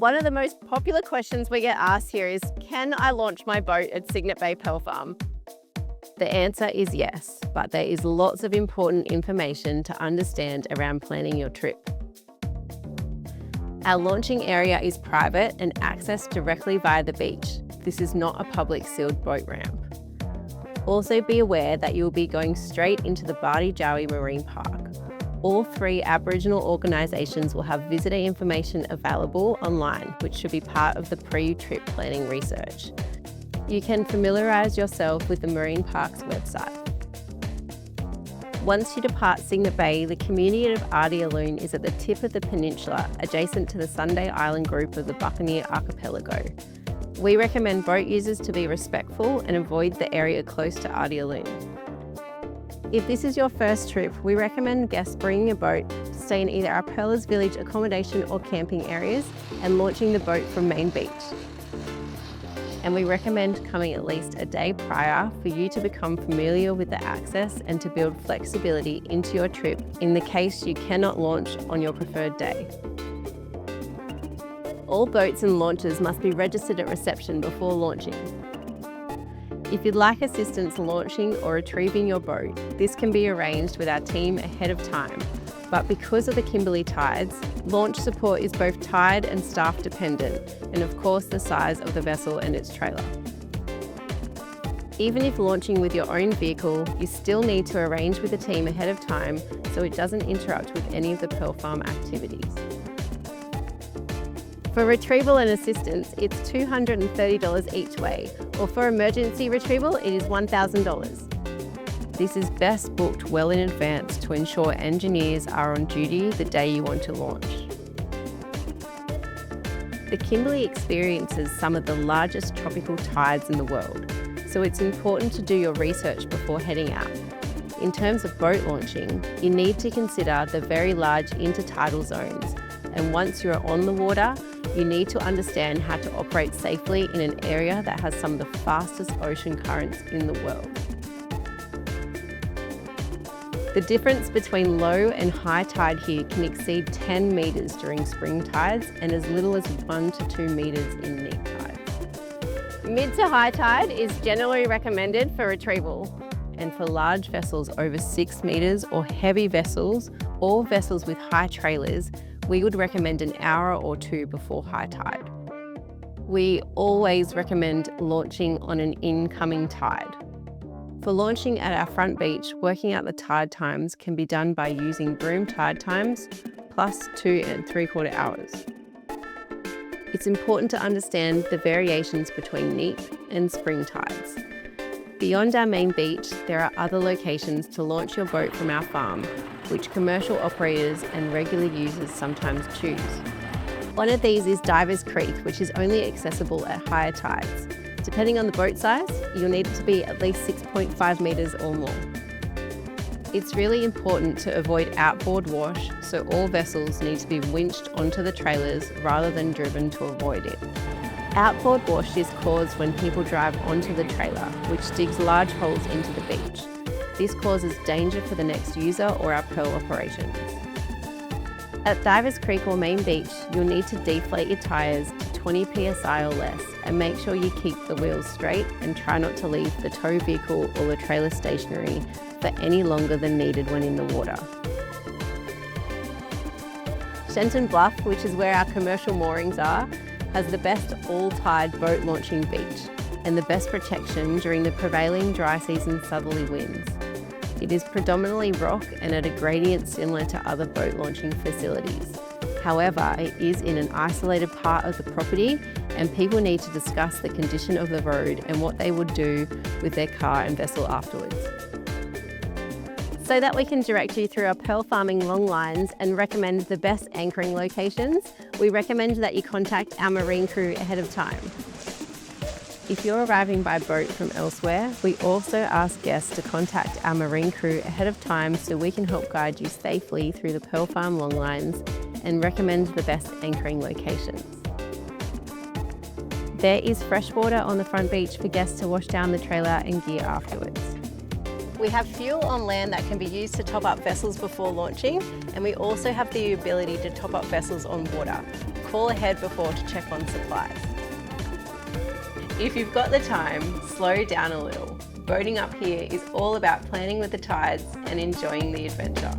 One of the most popular questions we get asked here is, can I launch my boat at Cygnet Bay Pearl Farm? The answer is yes, but there is lots of important information to understand around planning your trip. Our launching area is private and accessed directly via the beach. This is not a public sealed boat ramp. Also be aware that you will be going straight into the Bardi Jawi Marine Park. All 3 Aboriginal organisations will have visitor information available online, which should be part of the pre-trip planning research. You can familiarise yourself with the Marine Park's website. Once you depart Cygnet Bay, the community of Archipelago is at the tip of the peninsula, adjacent to the Sunday Island group of the Buccaneer Archipelago. We recommend boat users to be respectful and avoid the area close to Archipelago. If this is your first trip, we recommend guests bringing a boat, stay in either our Pearlers Village accommodation or camping areas, and launching the boat from Main Beach. And we recommend coming at least a day prior for you to become familiar with the access and to build flexibility into your trip in the case you cannot launch on your preferred day. All boats and launches must be registered at reception before launching. If you'd like assistance launching or retrieving your boat, this can be arranged with our team ahead of time. But because of the Kimberley tides, launch support is both tide and staff dependent, and of course the size of the vessel and its trailer. Even if launching with your own vehicle, you still need to arrange with the team ahead of time so it doesn't interrupt with any of the Pearl Farm activities. For retrieval and assistance, it's $230 each way, or for emergency retrieval, it is $1,000. This is best booked well in advance to ensure engineers are on duty the day you want to launch. The Kimberley experiences some of the largest tropical tides in the world, so it's important to do your research before heading out. In terms of boat launching, you need to consider the very large intertidal zones, and once you're on the water, you need to understand how to operate safely in an area that has some of the fastest ocean currents in the world. The difference between low and high tide here can exceed 10 metres during spring tides and as little as 1 to 2 metres in neap tides. Mid to high tide is generally recommended for retrieval, and for large vessels over 6 metres or heavy vessels or vessels with high trailers, we would recommend an hour or 2 before high tide. We always recommend launching on an incoming tide. For launching at our front beach, working out the tide times can be done by using Broome tide times plus 2 3/4 hours. It's important to understand the variations between neap and spring tides. Beyond our main beach, there are other locations to launch your boat from our farm, which commercial operators and regular users sometimes choose. One of these is Divers Creek, which is only accessible at higher tides. Depending on the boat size, you'll need it to be at least 6.5 metres or more. It's really important to avoid outboard wash, so all vessels need to be winched onto the trailers rather than driven to avoid it. Outboard wash is caused when people drive onto the trailer, which digs large holes into the beach. This causes danger for the next user or our Pearl operations. At Divers Creek or Main Beach, you'll need to deflate your tyres to 20 psi or less and make sure you keep the wheels straight and try not to leave the tow vehicle or the trailer stationary for any longer than needed when in the water. Shenton Bluff, which is where our commercial moorings are, has the best all-tide boat launching beach and the best protection during the prevailing dry season southerly winds. It is predominantly rock and at a gradient similar to other boat launching facilities. However, it is in an isolated part of the property and people need to discuss the condition of the road and what they would do with their car and vessel afterwards. So that we can direct you through our pearl farming long lines and recommend the best anchoring locations, we recommend that you contact our marine crew ahead of time. If you're arriving by boat from elsewhere, we also ask guests to contact our marine crew ahead of time so we can help guide you safely through the Pearl Farm long lines and recommend the best anchoring locations. There is fresh water on the front beach for guests to wash down the trailer and gear afterwards. We have fuel on land that can be used to top up vessels before launching, and we also have the ability to top up vessels on water. Call ahead before to check on supplies. If you've got the time, slow down a little. Boating up here is all about planning with the tides and enjoying the adventure.